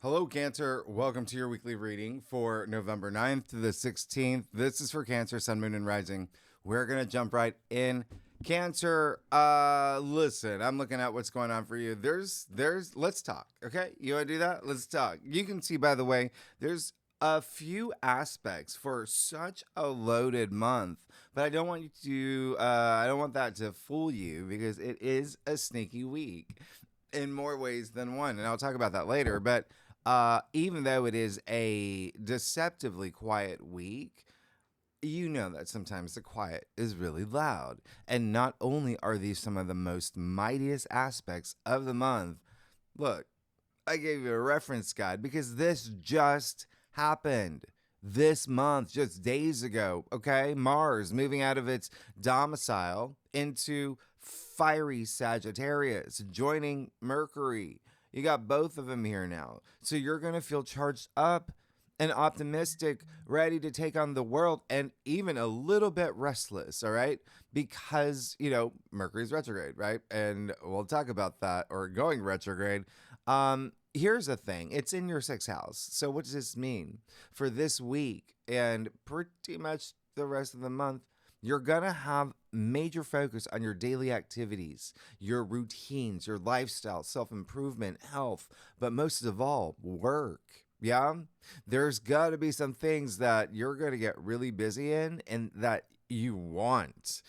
Hello, Cancer. Welcome to your weekly reading for November 9th to the 16th. This is for Cancer, Sun, Moon, and Rising. We're going to jump right in. Cancer, listen, I'm looking at what's going on for you. Let's talk, okay? You want to do that? Let's talk. You can see, by the way, there's a few aspects for such a loaded month, but I don't want I don't want that to fool you because it is a sneaky week in more ways than one, and I'll talk about that later, but even though it is a deceptively quiet week, you know that sometimes the quiet is really loud. And not only are these some of the most mightiest aspects of the month, look, I gave you a reference guide because this just happened this month, just days ago, okay? Mars moving out of its domicile into fiery Sagittarius, joining Mercury. You got both of them here now. So you're going to feel charged up and optimistic, ready to take on the world, and even a little bit restless, all right? Because, Mercury's retrograde, right? And we'll talk about that, or going retrograde. Here's the thing. It's in your sixth house. So what does this mean? For this week and pretty much the rest of the month, you're going to have major focus on your daily activities, your routines, your lifestyle, self-improvement, health, but most of all, work. Yeah? There's got to be some things that you're going to get really busy in and that you want.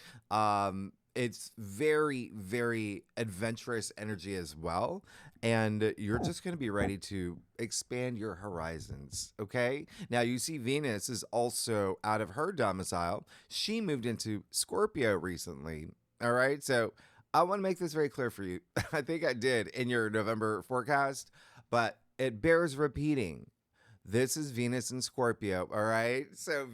It's very, very adventurous energy as well. And you're just going to be ready to expand your horizons. Okay. Now, you see, Venus is also out of her domicile. She moved into Scorpio recently. All right. So I want to make this very clear for you. I think I did in your November forecast, but it bears repeating. This is Venus in Scorpio. All right. So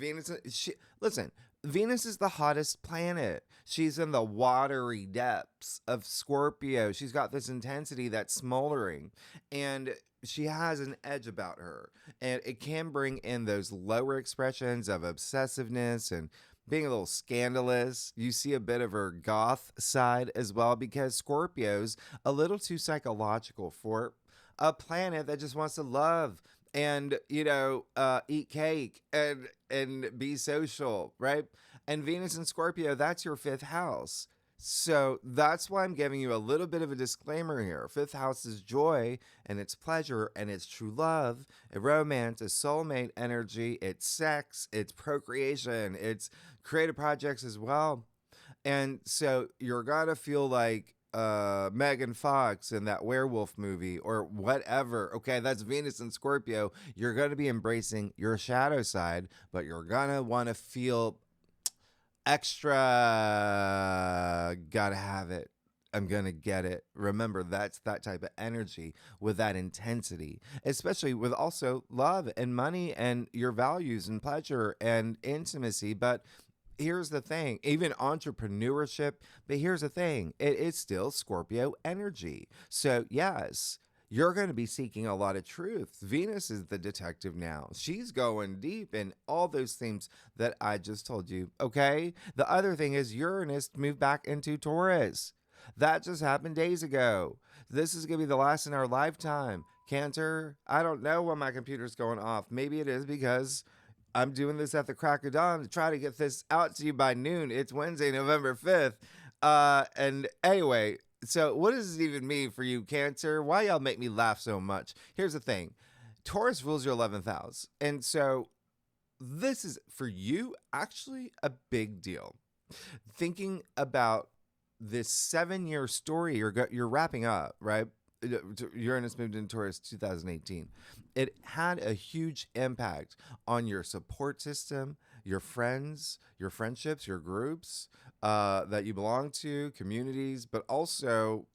listen. Venus is the hottest planet. She's in the watery depths of Scorpio. She's got this intensity that's smoldering, and she has an edge about her. And it can bring in those lower expressions of obsessiveness and being a little scandalous. You see a bit of her goth side as well, because Scorpio's a little too psychological for a planet that just wants to love and eat cake and be social, right? And Venus in Scorpio, that's your fifth house. So that's why I'm giving you a little bit of a disclaimer here. Fifth house is joy, and it's pleasure, and it's true love, and romance, it's soulmate energy, it's sex, it's procreation, it's creative projects as well. And so you're gonna feel like Megan Fox in that werewolf movie or whatever. Okay, that's Venus and Scorpio. You're going to be embracing your shadow side, but you're going to want to feel extra. Gotta have it. I'm going to get it. Remember, that's that type of energy with that intensity, especially with also love and money and your values and pleasure and intimacy. But here's the thing, even entrepreneurship, but here's the thing, it is still Scorpio energy. So yes, you're going to be seeking a lot of truth. Venus is the detective now. She's going deep in all those themes that I just told you, okay? The other thing is Uranus moved back into Taurus. That just happened days ago. This is going to be the last in our lifetime. Cancer, I don't know when my computer's going off. Maybe it is because I'm doing this at the crack of dawn to try to get this out to you by noon. It's Wednesday, November 5th. And anyway, so what does this even mean for you, Cancer? Why y'all make me laugh so much? Here's the thing. Taurus rules your 11th house. And so this is, for you, actually a big deal. Thinking about this 7-year story you're wrapping up, right? Uranus moved into Taurus 2018. It had a huge impact on your support system, your friends, your friendships, your groups that you belong to, communities, but also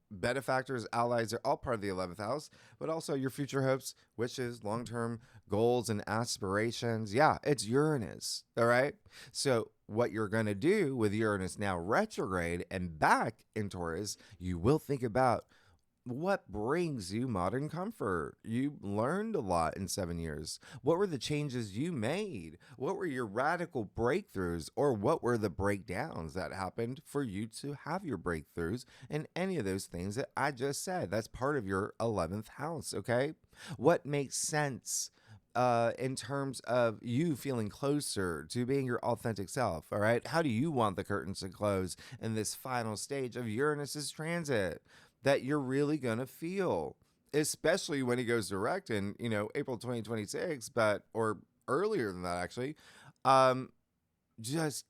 benefactors, allies are all part of the 11th house, but also your future hopes, wishes, long-term goals and aspirations. Yeah, it's Uranus, all right? So what you're going to do with Uranus now retrograde and back in Taurus, you will think about What brings you modern comfort? You learned a lot in 7 years. What were the changes you made? What were your radical breakthroughs? Or what were the breakdowns that happened for you to have your breakthroughs? And any of those things that I just said. That's part of your 11th house, okay? What makes sense? In terms of you feeling closer to being your authentic self, all right? How do you want the curtains to close in this final stage of Uranus's transit that you're really going to feel, especially when he goes direct in, April 2026, or earlier than that, actually. Um, just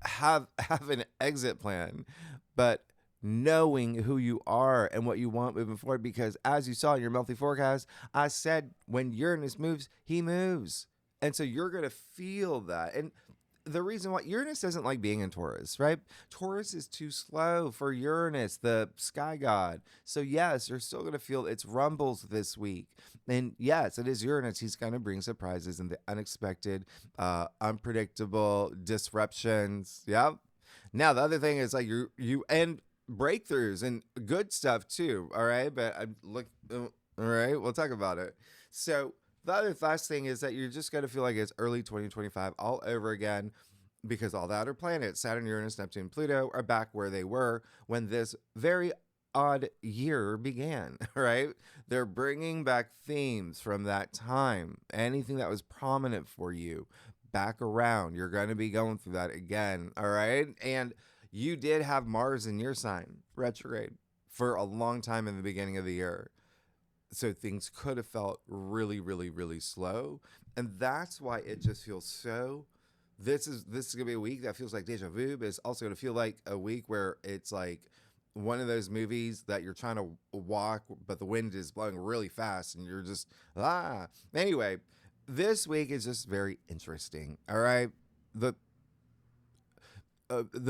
have an exit plan, but knowing who you are and what you want moving forward, because as you saw in your monthly forecast, I said when Uranus moves, he moves. And so you're going to feel that. And the reason why Uranus doesn't like being in Taurus, right? Taurus is too slow for Uranus, the sky god. So yes, you're still going to feel its rumbles this week. And yes, it is Uranus. He's going to bring surprises and the unexpected, unpredictable disruptions. Yep. Now the other thing is like you and breakthroughs and good stuff too. All right, but I look. All right, we'll talk about it. So the other last thing is that you're just going to feel like it's early 2025 all over again, because all the outer planets, Saturn, Uranus, Neptune, Pluto, are back where they were when this very odd year began, right? They're bringing back themes from that time. Anything that was prominent for you back around. You're going to be going through that again, all right? And you did have Mars in your sign, retrograde, for a long time in the beginning of the year. So things could have felt really, really, really slow. And that's why it just feels so. This is gonna be a week that feels like deja vu, but it's also gonna feel like a week where it's like one of those movies that you're trying to walk, but the wind is blowing really fast and you're just Anyway, this week is just very interesting. All right. The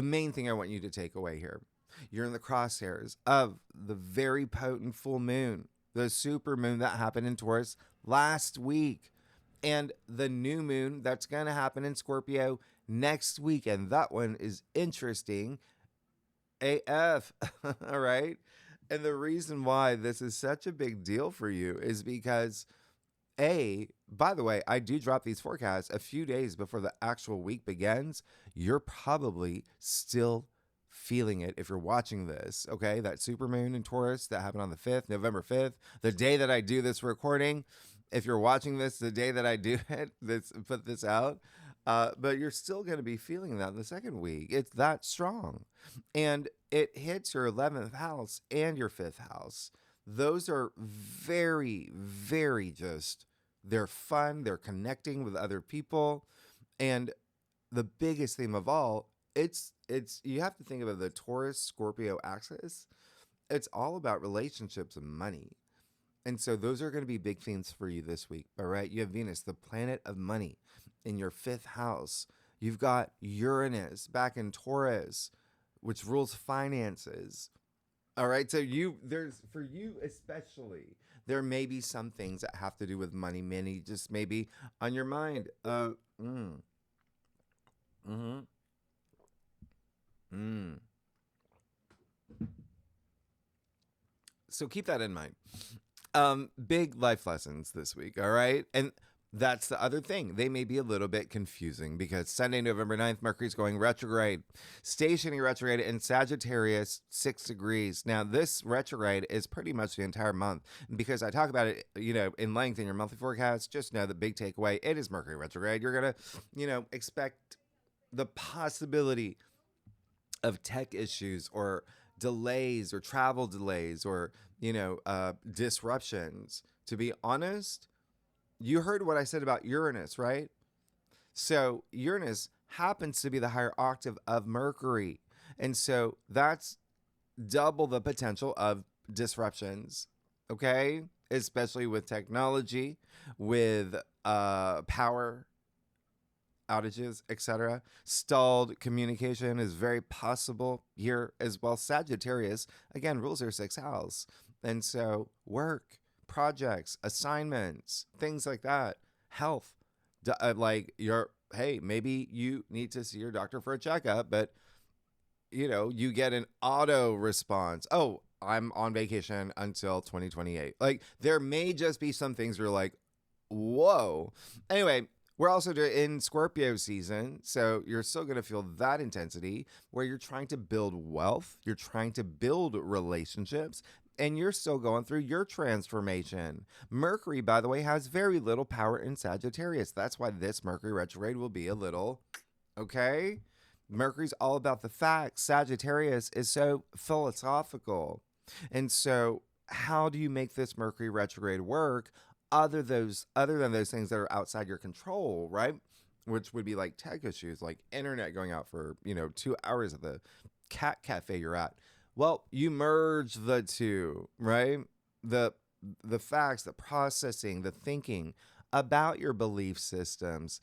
main thing I want you to take away here, you're in the crosshairs of the very potent full moon, the super moon that happened in Taurus last week, and the new moon that's going to happen in Scorpio next week. And that one is interesting AF. All right. And the reason why this is such a big deal for you is because, by the way, I do drop these forecasts a few days before the actual week begins. You're probably still feeling it if you're watching this, okay? That supermoon in Taurus that happened on the 5th, November 5th, the day that I do this recording. If you're watching this the day that I do it, put this out, but you're still going to be feeling that in the second week. It's that strong. And it hits your 11th house and your 5th house. Those are very, very they're fun. They're connecting with other people. And the biggest theme of all, it's you have to think about the Taurus-Scorpio axis. It's all about relationships and money. And so those are going to be big themes for you this week. All right. You have Venus, the planet of money, in your 5th house. You've got Uranus back in Taurus, which rules finances. All right. So for you especially, there may be some things that have to do with money, many just maybe on your mind. So keep that in mind. Big life lessons this week, all right? And that's the other thing. They may be a little bit confusing because Sunday, November 9th, Mercury's going retrograde, stationing retrograde in Sagittarius, 6 degrees. Now, this retrograde is pretty much the entire month. And because I talk about it, in length in your monthly forecast, just know the big takeaway, it is Mercury retrograde. You're going to, expect the possibility of tech issues or delays or travel delays or, disruptions. To be honest, you heard what I said about Uranus, right? So Uranus happens to be the higher octave of Mercury. And so that's double the potential of disruptions, okay? Especially with technology, with power outages, etc. Stalled communication is very possible here as well. Sagittarius, again, rules your 6th house. And so work, projects, assignments, things like that, health, maybe you need to see your doctor for a checkup, but you get an auto response. Oh, I'm on vacation until 2028. Like, there may just be some things where you're like, whoa. Anyway, we're also in Scorpio season, so you're still going to feel that intensity where you're trying to build wealth, you're trying to build relationships, and you're still going through your transformation. Mercury, by the way, has very little power in Sagittarius. That's why this Mercury retrograde will be a little, okay? Mercury's all about the facts. Sagittarius is so philosophical. And so, how do you make this Mercury retrograde work other than those things that are outside your control, right? Which would be like tech issues, like internet going out for, 2 hours at the cat cafe you're at. Well, you merge the two, right? The facts, the processing, the thinking about your belief systems,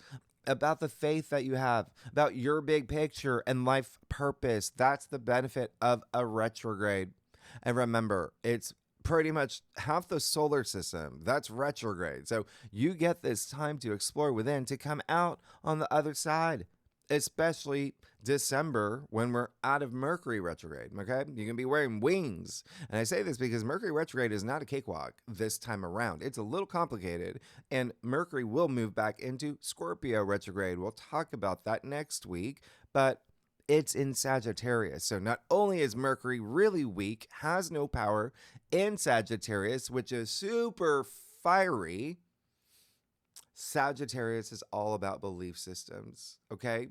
about the faith that you have, about your big picture and life purpose. That's the benefit of a retrograde. And remember, it's pretty much half the solar system. That's retrograde. So you get this time to explore within to come out on the other side, especially December when we're out of Mercury retrograde. Okay. You can be wearing wings. And I say this because Mercury retrograde is not a cakewalk this time around. It's a little complicated, and Mercury will move back into Scorpio retrograde. We'll talk about that next week, but it's in Sagittarius. So not only is Mercury really weak, has no power in Sagittarius, which is super fiery, Sagittarius is all about belief systems, okay?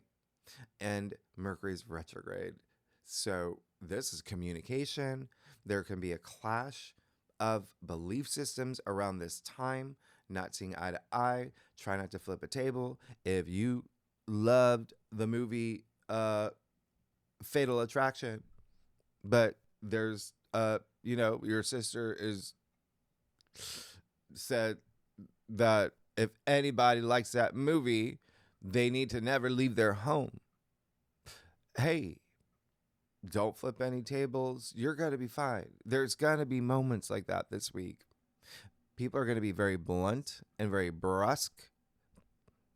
And Mercury's retrograde. So this is communication. There can be a clash of belief systems around this time, not seeing eye to eye, try not to flip a table. If you loved the movie Fatal Attraction, but there's your sister is said that if anybody likes that movie, they need to never leave their home. Hey, don't flip any tables. You're going to be fine. There's going to be moments like that this week. People are going to be very blunt and very brusque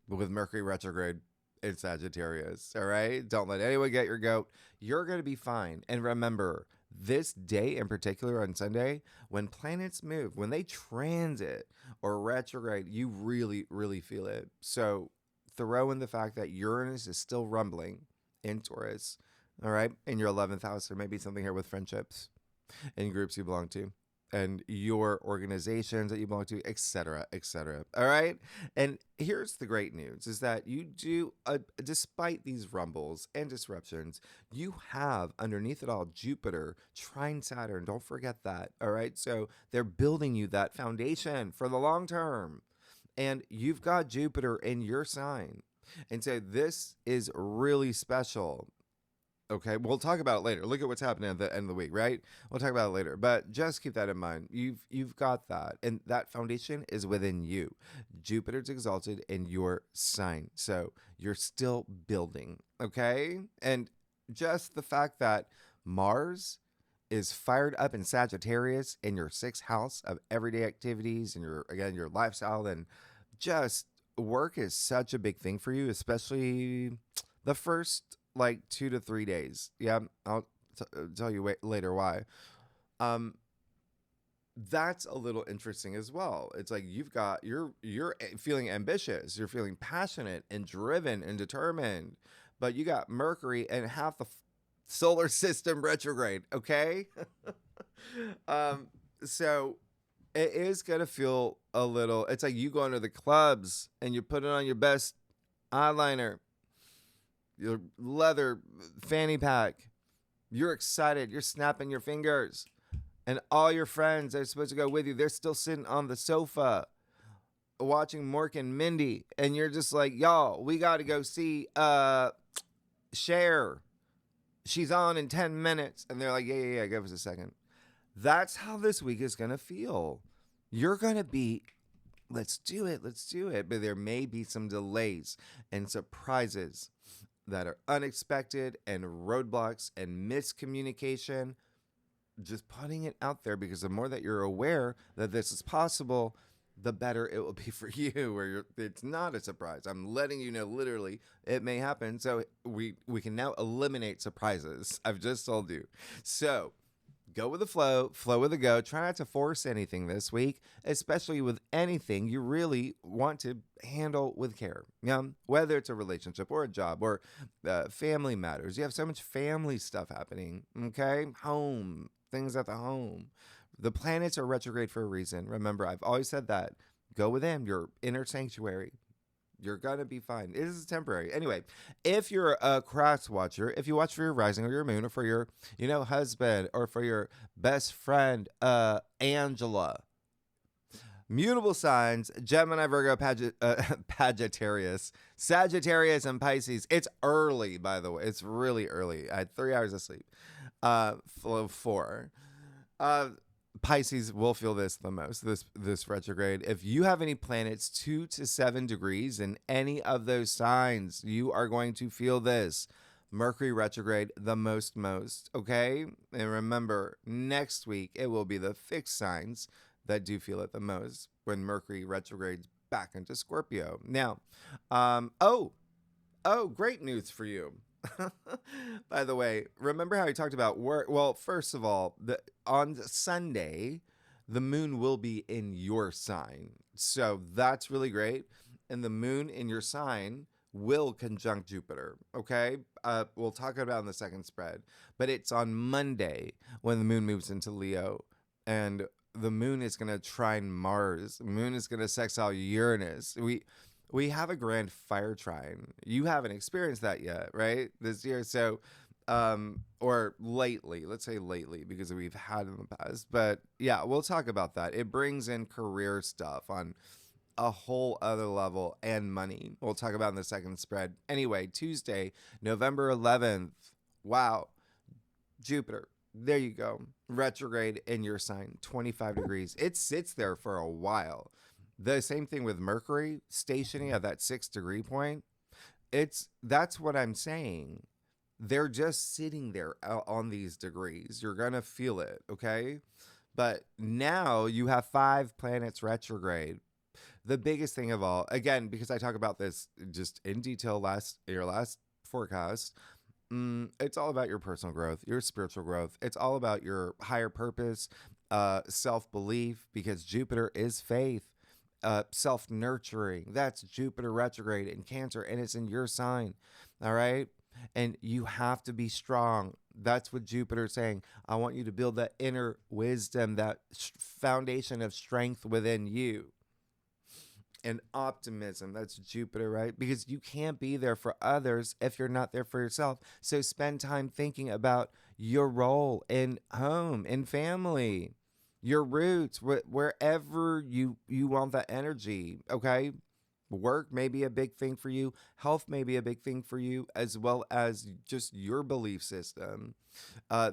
with Mercury retrograde in Sagittarius, all right? Don't let anyone get your goat. You're going to be fine. And remember, this day in particular on Sunday, when planets move, when they transit or retrograde, you really, really feel it. So throw in the fact that Uranus is still rumbling in Taurus, all right? In your 11th house, there may be something here with friendships and groups you belong to and your organizations that you belong to, etc., etc. All right. And here's the great news is that you do, despite these rumbles and disruptions, you have underneath it all Jupiter trine Saturn. Don't forget that. All right. So they're building you that foundation for the long term. And you've got Jupiter in your sign. And so this is really special. Okay, we'll talk about it later. Look at what's happening at the end of the week, right? We'll talk about it later. But just keep that in mind. You've got that. And that foundation is within you. Jupiter's exalted in your sign. So you're still building, okay? And just the fact that Mars is fired up in Sagittarius in your 6th house of everyday activities and your lifestyle, and just work is such a big thing for you, especially the first 2 to 3 days. Yeah, I'll tell you later why. That's a little interesting as well. It's like you're feeling ambitious, you're feeling passionate and driven and determined, but you got Mercury and half the solar system retrograde. Okay, so it is gonna feel a little. It's like you going to the clubs and you're putting on your best eyeliner, your leather fanny pack. You're excited. You're snapping your fingers. And all your friends that are supposed to go with you, they're still sitting on the sofa watching Mork and Mindy. And you're just like, y'all, we got to go see Cher. She's on in 10 minutes. And they're like, yeah, give us a second. That's how this week is going to feel. You're going to be, let's do it. But there may be some delays and surprises that are unexpected and roadblocks and miscommunication. Just putting it out there, because the more that you're aware that this is possible, the better it will be for you, where it's not a surprise. I'm letting you know, literally, it may happen. So we can now eliminate surprises. I've just told you. So go with the flow with the go. Try not to force anything this week, especially with anything you really want to handle with care. Whether it's a relationship or a job or family matters. You have so much family stuff happening, okay? Home, things at the home. The planets are retrograde for a reason. Remember, I've always said that. Go within your inner sanctuary. You're going to be fine. It is temporary. Anyway, if you're a cross watcher, if you watch for your rising or your moon or for your, husband or for your best friend, Angela, mutable signs, Gemini, Virgo, Sagittarius, and Pisces. It's early, by the way. It's really early. I had 3 hours of sleep. 4. Pisces will feel this the most, this retrograde. If you have any planets 2 to 7 degrees in any of those signs, you are going to feel this. Mercury retrograde the most, okay? And remember, next week, it will be the fixed signs that do feel it the most when Mercury retrogrades back into Scorpio. Now, great news for you. By the way, remember how we talked about work? Well, first of all, on Sunday, the moon will be in your sign. So that's really great. And the moon in your sign will conjunct Jupiter. Okay. We'll talk about it in the second spread, but it's on Monday when the moon moves into Leo, and the moon is going to trine Mars. The moon is going to sextile Uranus. We have a grand fire trine. You haven't experienced that yet, right? This year. So, or lately, let's say lately, because we've had in the past. But yeah, we'll talk about that. It brings in career stuff on a whole other level and money. We'll talk about in the second spread. Anyway, Tuesday, November 11th. Wow. Jupiter. There you go. Retrograde in your sign, 25 degrees. It sits there for a while. The same thing with Mercury stationing at that 6 degree point. That's what I'm saying. They're just sitting there on these degrees. You're going to feel it, okay? But now you have 5 planets retrograde. The biggest thing of all, again, because I talk about this just in detail your last forecast, it's all about your personal growth, your spiritual growth. It's all about your higher purpose, self-belief, because Jupiter is faith. Self-nurturing. That's Jupiter retrograde in Cancer, and it's in your sign. All right. And you have to be strong. That's what Jupiter's saying. I want you to build that inner wisdom, that foundation of strength within you. And optimism. That's Jupiter, right? Because you can't be there for others if you're not there for yourself. So spend time thinking about your role in home, in family, your roots, wherever you want that energy, okay? Work may be a big thing for you. Health may be a big thing for you, as well as just your belief system.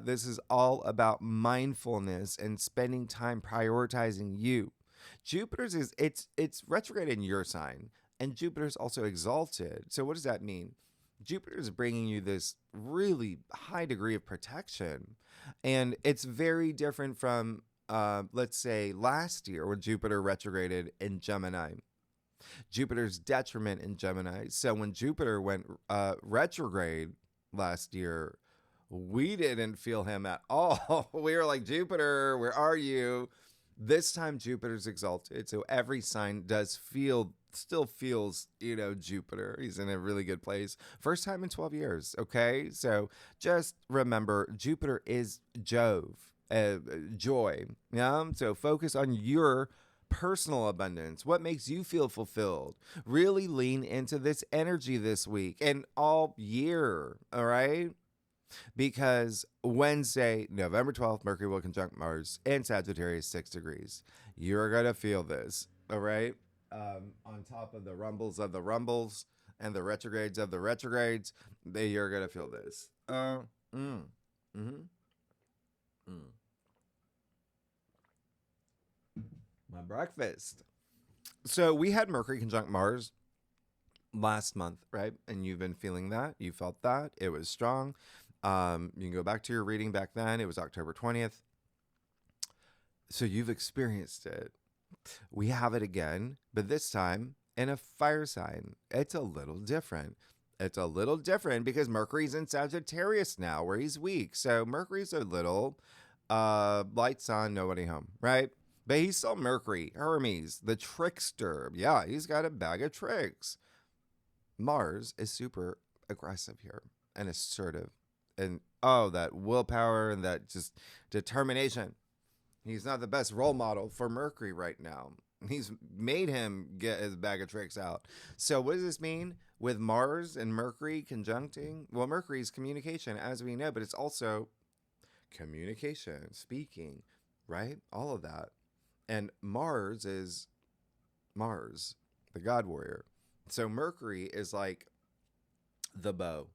This is all about mindfulness and spending time prioritizing you. Jupiter's it's retrograde in your sign, and Jupiter's also exalted. So what does that mean? Jupiter is bringing you this really high degree of protection, and it's very different from let's say last year when Jupiter retrograded in Gemini. Jupiter's detriment in Gemini. So when Jupiter went retrograde last year, we didn't feel him at all. We were like, Jupiter, where are you? This time Jupiter's exalted. So every sign still feels, Jupiter. He's in a really good place. First time in 12 years. Okay. So just remember, Jupiter is Jove. Joy. Yeah. So focus on your personal abundance. What makes you feel fulfilled? Really lean into this energy this week and all year. All right. Because Wednesday, November 12th, Mercury will conjunct Mars in Sagittarius 6 degrees. You're going to feel this. All right. On top of the rumbles of the rumbles and the retrogrades of the retrogrades, you're going to feel this. My breakfast. So we had Mercury conjunct Mars last month, right? And you've been feeling that. You felt that. It was strong. You can go back to your reading back then. It was October 20th. So you've experienced it. We have it again, but this time in a fire sign. It's a little different. It's a little different because Mercury's in Sagittarius now, where he's weak. So Mercury's a little Lights on, nobody home, right? But he's still Mercury, Hermes, the trickster. Yeah, he's got a bag of tricks. Mars is super aggressive here and assertive. And that willpower and that just determination. He's not the best role model for Mercury right now. He's made him get his bag of tricks out. So what does this mean with Mars and Mercury conjuncting? Well, Mercury is communication, as we know, but it's also communication, speaking, right? All of that. And Mars is Mars, the god warrior. So Mercury is like the bow,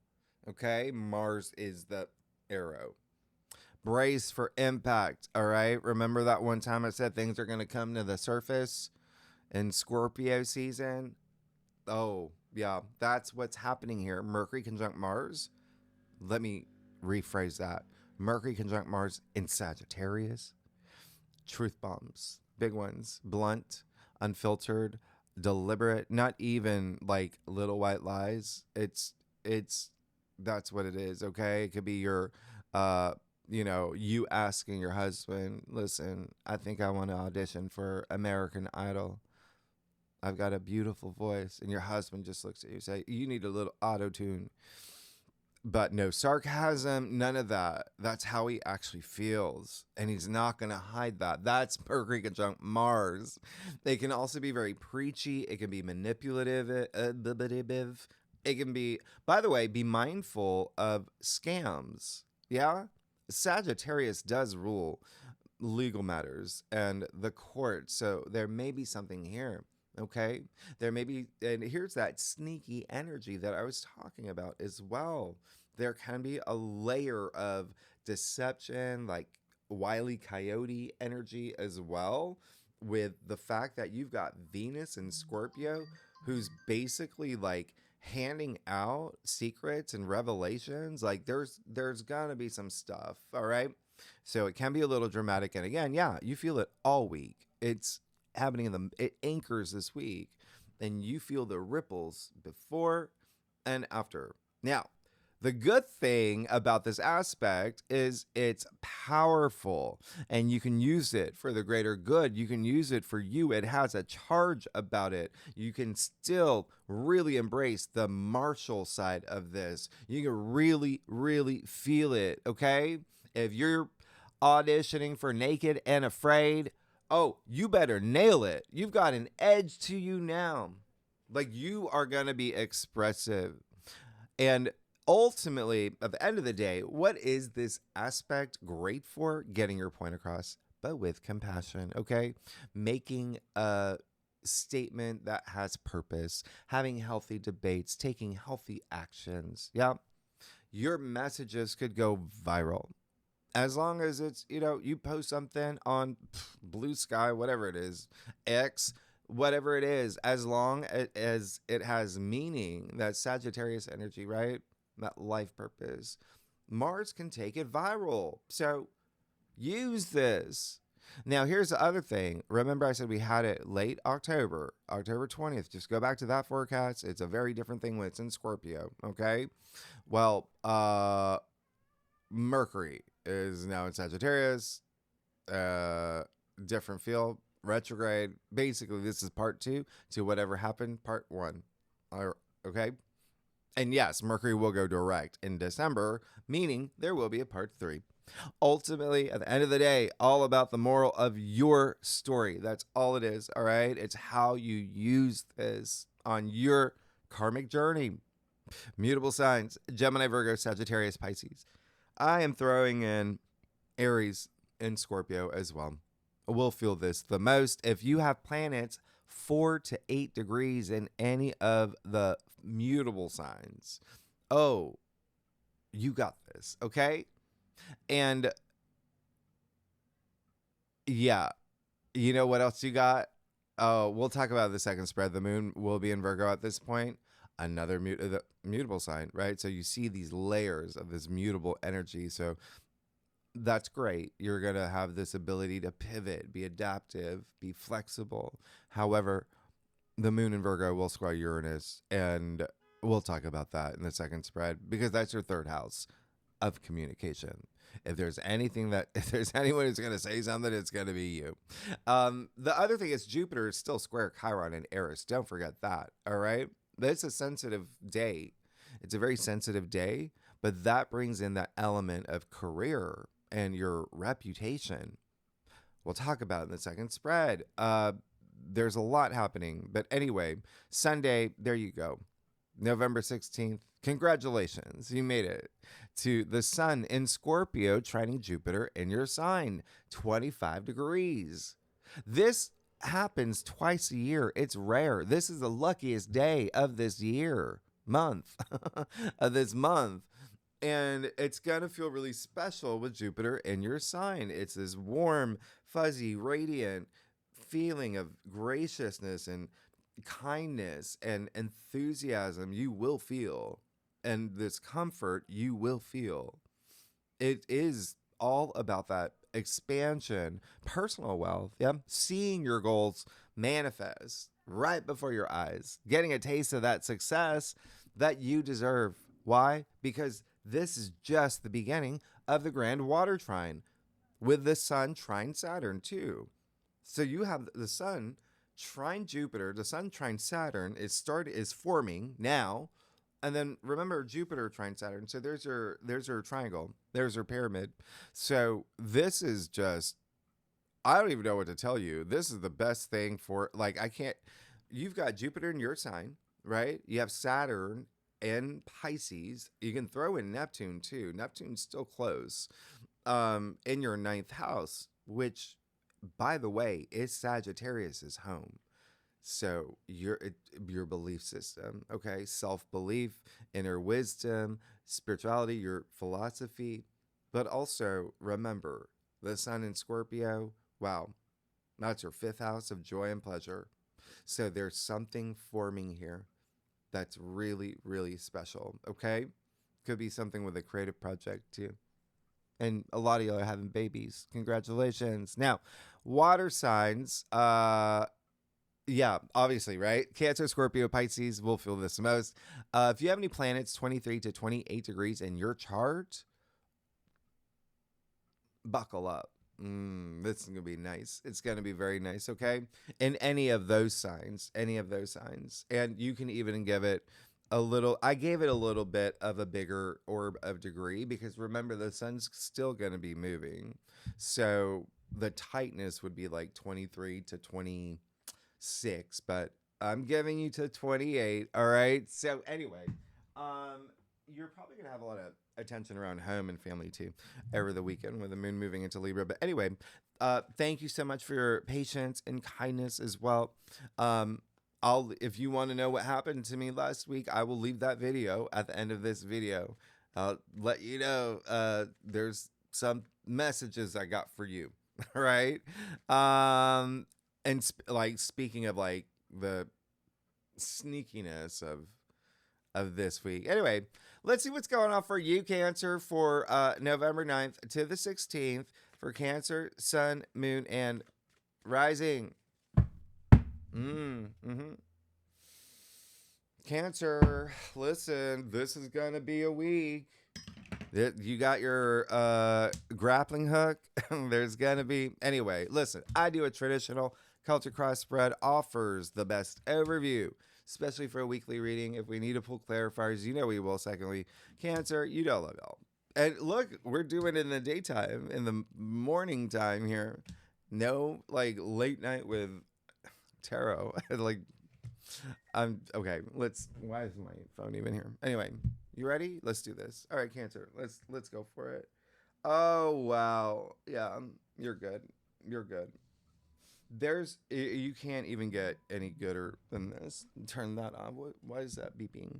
okay? Mars is the arrow. Brace for impact, all right? Remember that one time I said things are going to come to the surface in Scorpio season? Oh, yeah, that's what's happening here. Mercury conjunct Mars. Let me rephrase that. Mercury conjunct Mars in Sagittarius. Truth bombs, big ones, blunt, unfiltered, deliberate, not even like little white lies. It's that's what it is, okay? It could be your you asking your husband, listen, I think I want to audition for American Idol. I've got a beautiful voice. And your husband just looks at you and say, you need a little auto tune. But no sarcasm, none of that. That's how he actually feels. And he's not going to hide that. That's Mercury conjunct Mars. They can also be very preachy. It can be manipulative. It can be, by the way, be mindful of scams. Yeah? Sagittarius does rule legal matters and the court. So there may be something here. Okay. There may be, and here's that sneaky energy that I was talking about as well. There can be a layer of deception, like Wile E. Coyote energy as well, with the fact that you've got Venus and Scorpio, who's basically like handing out secrets and revelations. Like there's gonna be some stuff. All right. So it can be a little dramatic. And again, yeah, you feel it all week. It's happening it anchors this week, and you feel the ripples before and after. Now, the good thing about this aspect is it's powerful, and you can use it for the greater good. You can use it for you. It has a charge about it. You can still really embrace the martial side of this. You can really, really feel it, okay? If you're auditioning for Naked and Afraid, oh, you better nail it. You've got an edge to you now. Like, you are going to be expressive. And ultimately, at the end of the day, what is this aspect great for? Getting your point across, but with compassion, okay? Making a statement that has purpose, having healthy debates, taking healthy actions. Yeah. Your messages could go viral. As long as it's, you post something on Blue Sky, whatever it is, X, whatever it is, as long as it has meaning, that Sagittarius energy, right? That life purpose. Mars can take it viral. So use this. Now, here's the other thing. Remember I said we had it late October 20th. Just go back to that forecast. It's a very different thing when it's in Scorpio, okay? Well, Mercury is now in Sagittarius, different field, retrograde. Basically, this is part 2 to whatever happened, part 1. Okay? And yes, Mercury will go direct in December, meaning there will be a part 3. Ultimately, at the end of the day, all about the moral of your story. That's all it is, all right? It's how you use this on your karmic journey. Mutable signs, Gemini, Virgo, Sagittarius, Pisces. I am throwing in Aries and Scorpio as well. We'll feel this the most if you have planets 4 to 8 degrees in any of the mutable signs. Oh, you got this, okay? And yeah, you know what else you got? Oh, we'll talk about the second spread. The moon will be in Virgo at this point. Another mutable sign, right? So you see these layers of this mutable energy. So that's great. You're going to have this ability to pivot, be adaptive, be flexible. However, the moon in Virgo will square Uranus, and we'll talk about that in the second spread because that's your third house. of communication. If there's anything that, if there's anyone who's going to say something, it's going to be you. The other thing is Jupiter is still square Chiron and Eris. Don't forget that. All right. It's a sensitive day. It's a very sensitive day, but that brings in that element of career and your reputation. We'll talk about it in the second spread. There's a lot happening. But anyway, Sunday, there you go. November 16th. Congratulations. You made it to the sun in Scorpio, trining Jupiter in your sign, 25 degrees. This happens twice a year. It's rare. This is the luckiest day of this year, month, of this month. And it's going to feel really special with Jupiter in your sign. It's this warm, fuzzy, radiant feeling of graciousness and kindness and enthusiasm you will feel. And this comfort you will feel. It is all about that expansion, personal wealth, seeing your goals manifest right before your eyes, getting a taste of that success that you deserve. Why? Because this is just the beginning of the grand water trine with the sun trine Saturn too. So you have the sun trine Jupiter, the sun trine Saturn is forming now. And then remember Jupiter trine Saturn. So there's your triangle. There's your pyramid. So this is just, I don't even know what to tell you. This is the best thing for, like, you've got Jupiter in your sign, right? You have Saturn in Pisces. You can throw in Neptune too. Neptune's still close in your ninth house, which, by the way, is Sagittarius's home. So your belief system, okay, self-belief, inner wisdom, spirituality, your philosophy, but also remember the sun in Scorpio. Wow, that's your fifth house of joy and pleasure. So there's something forming here that's really, really special. Okay, could be something with a creative project too. And a lot of y'all are having babies. Congratulations. Now, water signs. Yeah, obviously, right? Cancer, Scorpio, Pisces will feel this most. If you have any planets 23 to 28 degrees in your chart, buckle up. This is going to be nice. It's going to be very nice, okay? In any of those signs. And you can even give it I gave it a little bit of a bigger orb of degree because remember, the sun's still going to be moving. So the tightness would be like 23 to 26, but I'm giving you to 28. All right. So anyway, you're probably going to have a lot of attention around home and family too over the weekend with the moon moving into Libra. But anyway, thank you so much for your patience and kindness as well. If you want to know what happened to me last week, I will leave that video at the end of this video. I'll let you know, there's some messages I got for you. Right. And speaking of like the sneakiness of this week. Anyway, let's see what's going on for you, Cancer, for November 9th to the 16th for Cancer, Sun, Moon, and Rising. Cancer, listen, this is going to be a week. You got your grappling hook. There's going to be... Anyway, listen, I do a traditional culture cross spread, offers the best overview, especially for a weekly reading. If we need to pull clarifiers, you know we will. Secondly, Cancer, you know love y'all. And look, we're doing it in the daytime, in the morning time here. No, like, late night with tarot. Like, I'm... Okay, why is my phone even here? Anyway... You ready? Let's do this. All right, Cancer. Let's go for it. Oh, wow. Yeah, you're good. You're good. You can't even get any gooder than this. Turn that on. Why is that beeping?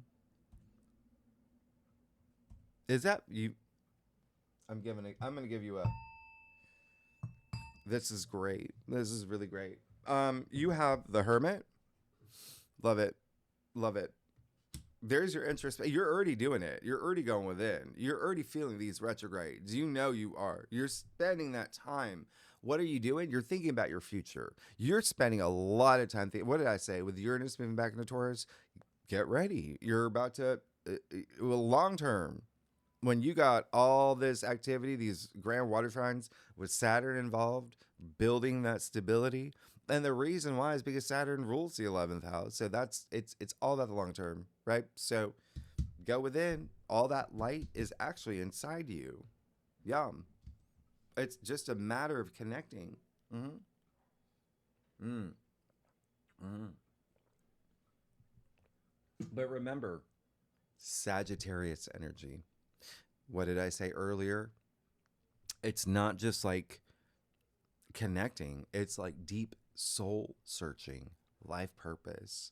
Is that you? I'm going to give you a... This is great. This is really great. You have the Hermit. Love it. Love it. There's your interest. You're already doing it. You're already going within. You're already feeling these retrogrades. You know you are. You're spending that time. What are you doing? You're thinking about your future. You're spending a lot of time what did I say? With Uranus moving back into Taurus, get ready. You're about to, long term, when you got all this activity, these grand water trines with Saturn involved, building that stability. And the reason why is because Saturn rules the 11th house. So it's all about the long term, right? So go within. All that light is actually inside you. Yum. It's just a matter of connecting. Mm-hmm. Mm. Mm. But remember, Sagittarius energy. What did I say earlier? It's not just like connecting, it's like deep soul searching, life purpose.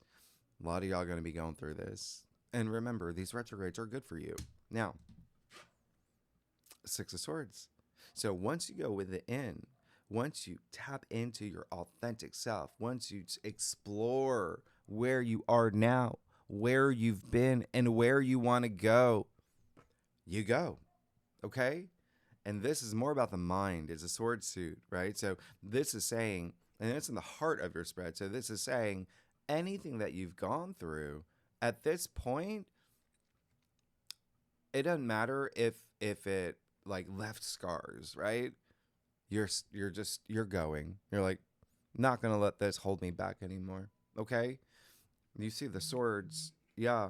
A lot of y'all are going to be going through this. And remember, these retrogrades are good for you. Now, Six of Swords. So once you go within, once you tap into your authentic self, once you explore where you are now, where you've been, and where you want to go, you go. Okay? And this is more about the mind. It's a sword suit, right? So this is saying, and it's in the heart of your spread. So this is saying anything that you've gone through at this point, it doesn't matter if it like left scars, right? You're going. You're like, not gonna let this hold me back anymore. Okay? You see the swords, yeah,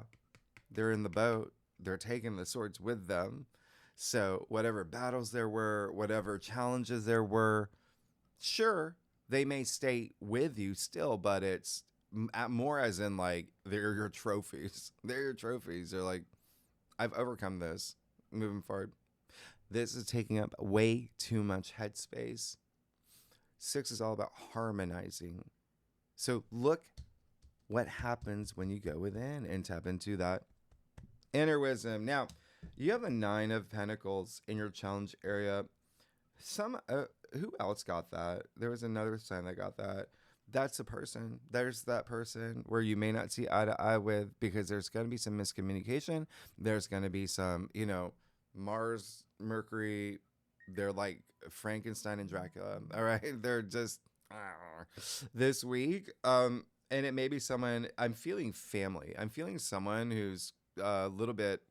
they're in the boat. They're taking the swords with them. So whatever battles there were, whatever challenges there were, sure, they may stay with you still, but it's more as in like they're your trophies. They're your trophies. They're like, I've overcome this. Moving forward. This is taking up way too much headspace. Six is all about harmonizing. So look what happens when you go within and tap into that inner wisdom. Now, you have a 9 of Pentacles in your challenge area. Who else got that? There was another sign that got that. That's the person. There's that person where you may not see eye to eye with because there's going to be some miscommunication. There's going to be some, Mars, Mercury. They're like Frankenstein and Dracula. All right. They're just this week. And it may be someone, I'm feeling family. I'm feeling someone who's a little bit,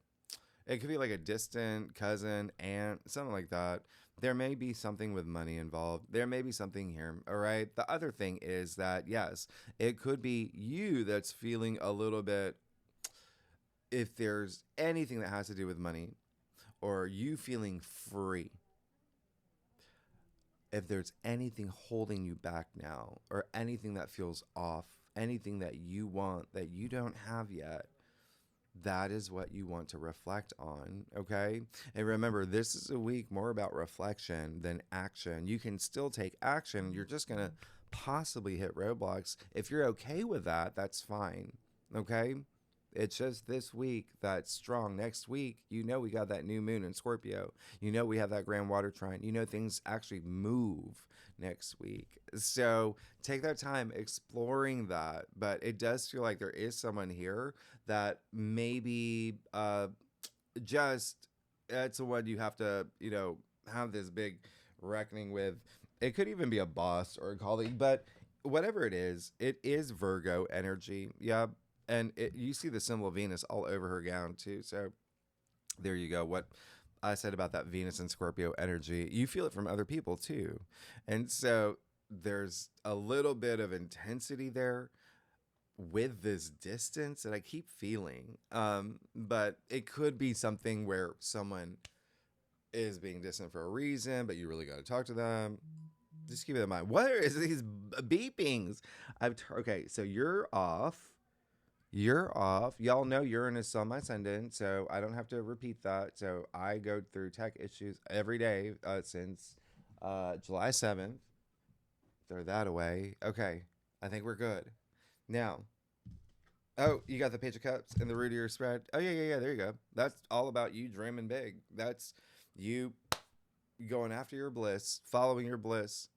it could be like a distant cousin, aunt, something like that. There may be something with money involved. There may be something here. All right. The other thing is that, yes, it could be you that's feeling a little bit, if there's anything that has to do with money or you feeling free, if there's anything holding you back now or anything that feels off, anything that you want that you don't have yet, that is what you want to reflect on, okay? And remember, this is a week more about reflection than action. You can still take action. You're just going to possibly hit roadblocks. If you're okay with that, that's fine, okay? It's just this week that's strong. Next week, we got that new moon in Scorpio. We have that grand water trine. Things actually move next week. So take that time exploring that. But it does feel like there is someone here that maybe just it's the one you have to, have this big reckoning with. It could even be a boss or a colleague, but whatever it is Virgo energy. Yeah. And you see the symbol of Venus all over her gown too. So there you go. What I said about that Venus and Scorpio energy, you feel it from other people too. And so there's a little bit of intensity there with this distance that I keep feeling. But it could be something where someone is being distant for a reason, but you really got to talk to them. Just keep it in mind. What is these beepings? Okay, so you're off. You're off. Y'all know Uranus on my ascendant, so I don't have to repeat that. So I go through tech issues every day since July 7th. Throw that away. Okay, I think we're good. Now, you got the Page of Cups and the root of your spread. Oh, yeah. There you go. That's all about you dreaming big. That's you going after your bliss, following your bliss.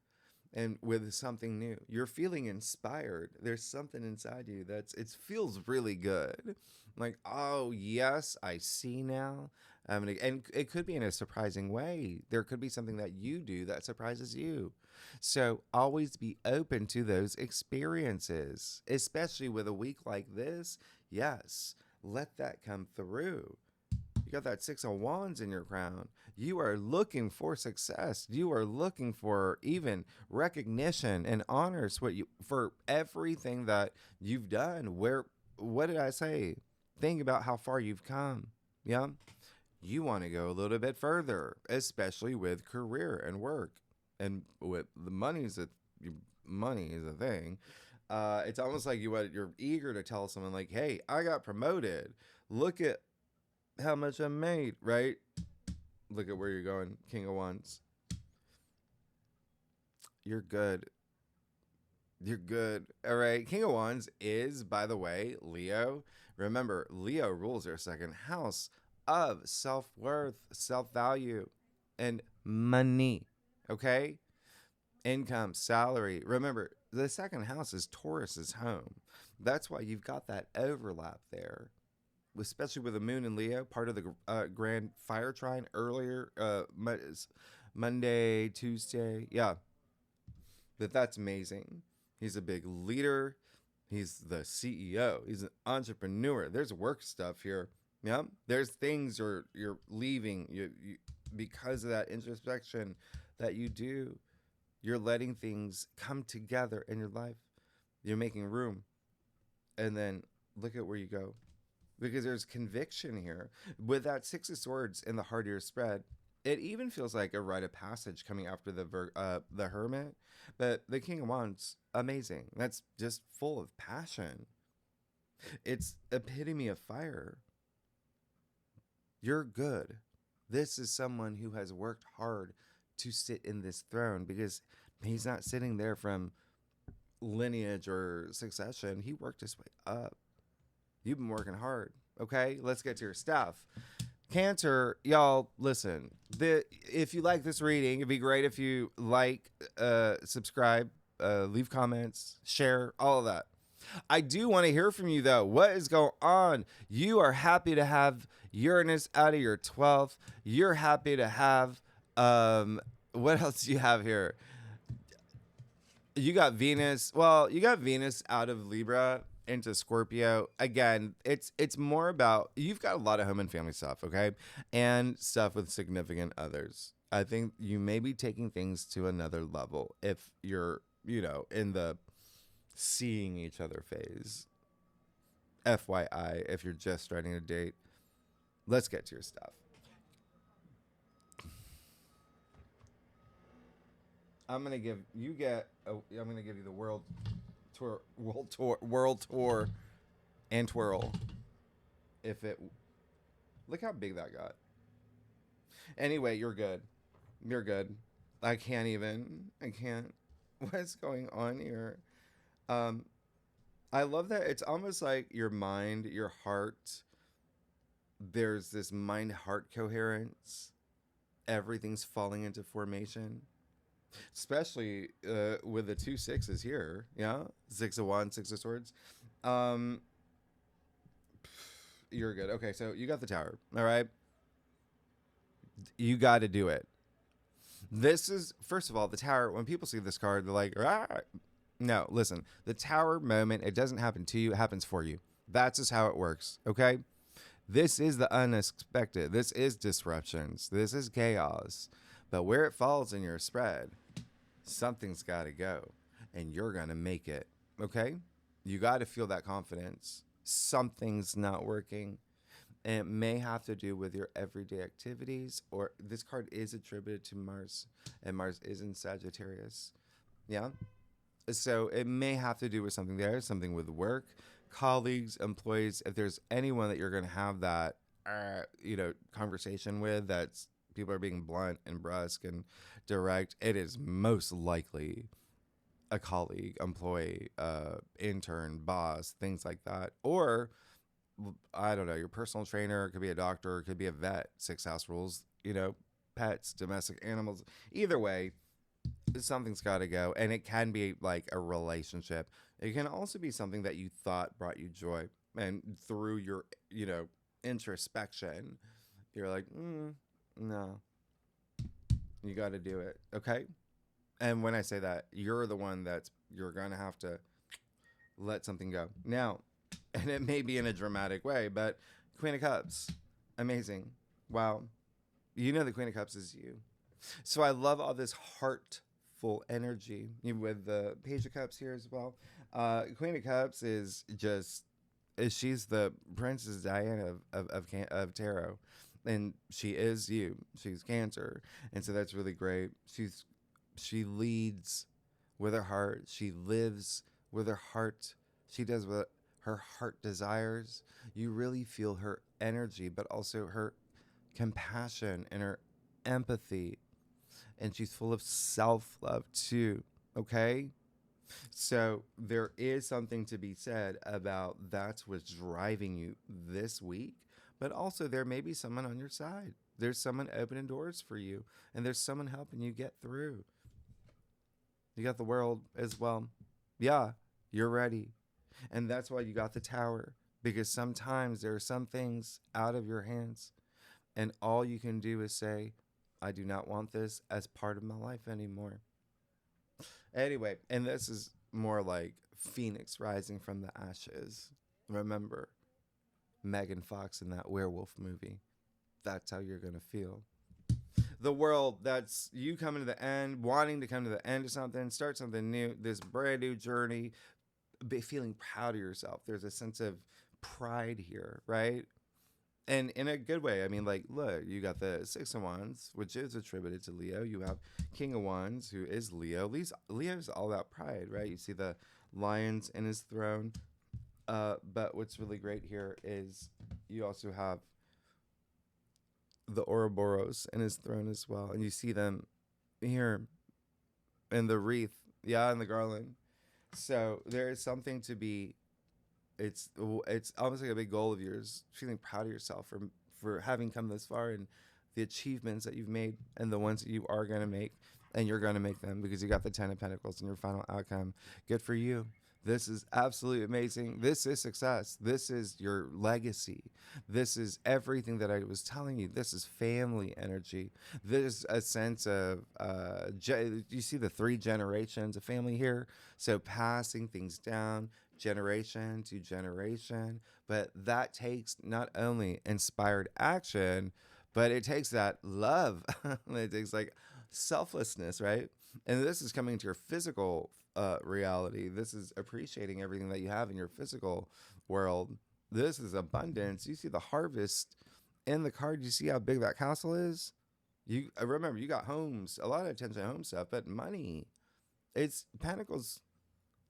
And with something new, you're feeling inspired. There's something inside you it feels really good. Like, oh yes, I see now. And it could be in a surprising way. There could be something that you do that surprises you. So always be open to those experiences, especially with a week like this. Yes, let that come through. You got that 6 of Wands in your crown. You are looking for success. You are looking for even recognition and honors for everything that you've done. What did I say? Think about how far you've come. Yeah. You want to go a little bit further, especially with career and work, and with the money is a thing. It's almost like you're eager to tell someone like, "Hey, I got promoted. Look at how much I made." Right? Look at where you're going, King of Wands. You're good. You're good. All right. King of Wands is, by the way, Leo. Remember, Leo rules your second house of self-worth, self-value, and money. Okay? Income, salary. Remember, the second house is Taurus's home. That's why you've got that overlap there, especially with the moon in Leo, part of the grand fire trine earlier, Monday, Tuesday. Yeah. But that's amazing. He's a big leader. He's the CEO. He's an entrepreneur. There's work stuff here. Yeah. There's things you're leaving you because of that introspection that you do. You're letting things come together in your life. You're making room. And then look at where you go. Because there's conviction here. With that 6 of Swords in the heart of your spread, it even feels like a rite of passage coming after the Hermit. But the King of Wands, amazing. That's just full of passion. It's epitome of fire. You're good. This is someone who has worked hard to sit in this throne, because he's not sitting there from lineage or succession. He worked his way up. You've been working hard. Okay, let's get to your stuff. Cancer, y'all, listen. If you like this reading, it'd be great if you like, subscribe, leave comments, share, all of that. I do want to hear from you, though. What is going on? You are happy to have Uranus out of your 12th. You're happy to have, what else do you have here? You got Venus. Well, you got Venus out of Libra into Scorpio. Again, it's more about, you've got a lot of home and family stuff, okay? And stuff with significant others. I think you may be taking things to another level if you're, in the seeing each other phase. FYI, if you're just starting to date. Let's get to your stuff. I'm gonna give you the world tour and twirl. Look how big that got. Anyway, you're good. You're good. I can't. What's going on here? I love that it's almost like your mind, your heart. There's this mind-heart coherence. Everything's falling into formation. Especially with the 2 6s here. Yeah. 6 of Wands, 6 of Swords. You're good. Okay, so you got the Tower. All right. You got to do it. This is, first of all, the Tower. When people see this card, they're like, ah. No, listen. The Tower moment, it doesn't happen to you. It happens for you. That's just how it works. Okay. This is the unexpected. This is disruptions. This is chaos. But where it falls in your spread, something's got to go, and you're going to make it, okay? You got to feel that confidence. Something's not working, and it may have to do with your everyday activities, or this card is attributed to Mars, and Mars is in Sagittarius, yeah? So it may have to do with something there, something with work, colleagues, employees. If there's anyone that you're going to have that, conversation with, that's people are being blunt and brusque and direct, it is most likely a colleague, employee, intern, boss, things like that. Or, I don't know, your personal trainer. It could be a doctor. It could be a vet. 6 house rules, pets, domestic animals. Either way, something's got to go. And it can be like a relationship. It can also be something that you thought brought you joy. And through your, introspection, you're like, no, you got to do it. Okay. And when I say that, you're the one you're going to have to let something go now. And it may be in a dramatic way, but Queen of Cups, Amazing. Wow. You know the Queen of Cups is you. So I love all this heartful energy with the Page of Cups here as well. Queen of Cups is just she's the Princess Diana of tarot, and she is you. She's Cancer, and so that's really great. She leads with her heart. She lives with her heart. She does what her heart desires. You really feel her energy, but also her compassion and her empathy, and she's full of self-love too. Okay, so there is something to be said about that's what's driving you this week, but also there may be someone on your side. There's someone opening doors for you, and there's someone helping you get through. You got the world as well. Yeah, you're ready. And that's why you got the Tower, because sometimes there are some things out of your hands, and all you can do is say, I do not want this as part of my life anymore. Anyway, and this is more like Phoenix rising from the ashes. Remember Megan Fox in that werewolf movie. That's how you're going to feel. The world, that's you coming to the end, wanting to come to the end of something, start something new, this brand new journey, feeling proud of yourself. There's a sense of pride here, right? And in a good way. I mean, like, look, you got the Six of Wands, which is attributed to Leo. You have King of Wands, who is Leo. Leo's all about pride, right? You see the lions in his throne. But what's really great here is you also have the Ouroboros in his throne as well. And you see them here in the wreath. Yeah, in the garland. So there is something to be, it's almost like a big goal of yours, feeling proud of yourself for having come this far, and the achievements that you've made and the ones that you are going to make, and you're going to make them because you got the 10 of Pentacles in your final outcome. Good for you. This is absolutely amazing. This is success. This is your legacy. This is everything that I was telling you. This is family energy. There's a sense of, you see the 3 generations of family here. So passing things down generation to generation. But that takes not only inspired action, but it takes that love. It takes like selflessness, right? And this is coming to your physical reality. This is appreciating everything that you have in your physical world. This is abundance. You see the harvest in the card. You see how big that castle is? You remember, you got homes, a lot of attention to home stuff, but money. It's Pentacles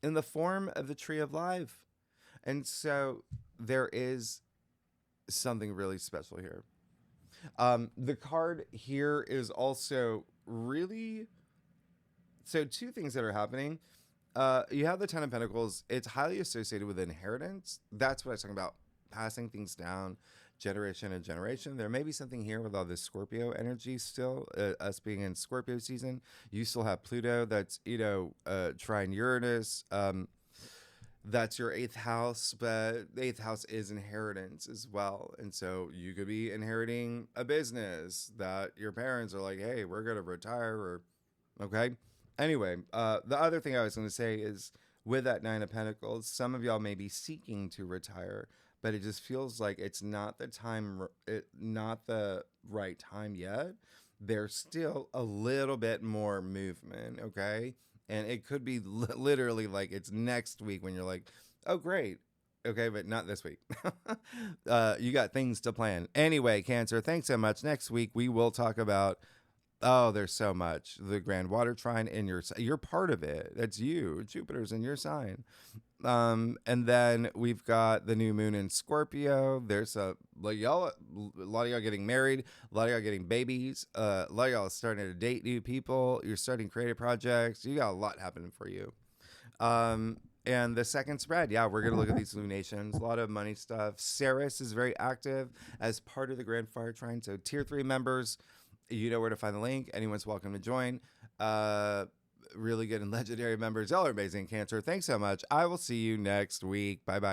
in the form of the Tree of Life. And so there is something really special here. The card here is also really... So 2 things that are happening. You have the 10 of Pentacles. It's highly associated with inheritance. That's what I was talking about. Passing things down generation to generation. There may be something here with all this Scorpio energy still. Us being in Scorpio season. You still have Pluto that's, trine Uranus. That's your 8th house. But the 8th house is inheritance as well. And so you could be inheriting a business that your parents are like, hey, we're going to retire. Or okay. Anyway, the other thing I was going to say is with that 9 of Pentacles, some of y'all may be seeking to retire, but it just feels like it's not the time, not the right time yet. There's still a little bit more movement, okay? And it could be literally like it's next week when you're like, oh, great. Okay, but not this week. You got things to plan. Anyway, Cancer, thanks so much. Next week, we will talk about... Oh, there's so much. The Grand Water Trine in you're part of it. That's you. Jupiter's in your sign. And then we've got the new moon in Scorpio. There's a lot of y'all getting married, a lot of y'all getting babies, a lot of y'all starting to date new people. You're starting creative projects. You got a lot happening for you. And the second spread, yeah, we're going to look at these lunations, a lot of money stuff. Ceres is very active as part of the Grand Fire Trine. So tier 3 members, you know where to find the link. Anyone's welcome to join. Really good and legendary members. Y'all are amazing, Cancer. Thanks so much. I will see you next week. Bye-bye.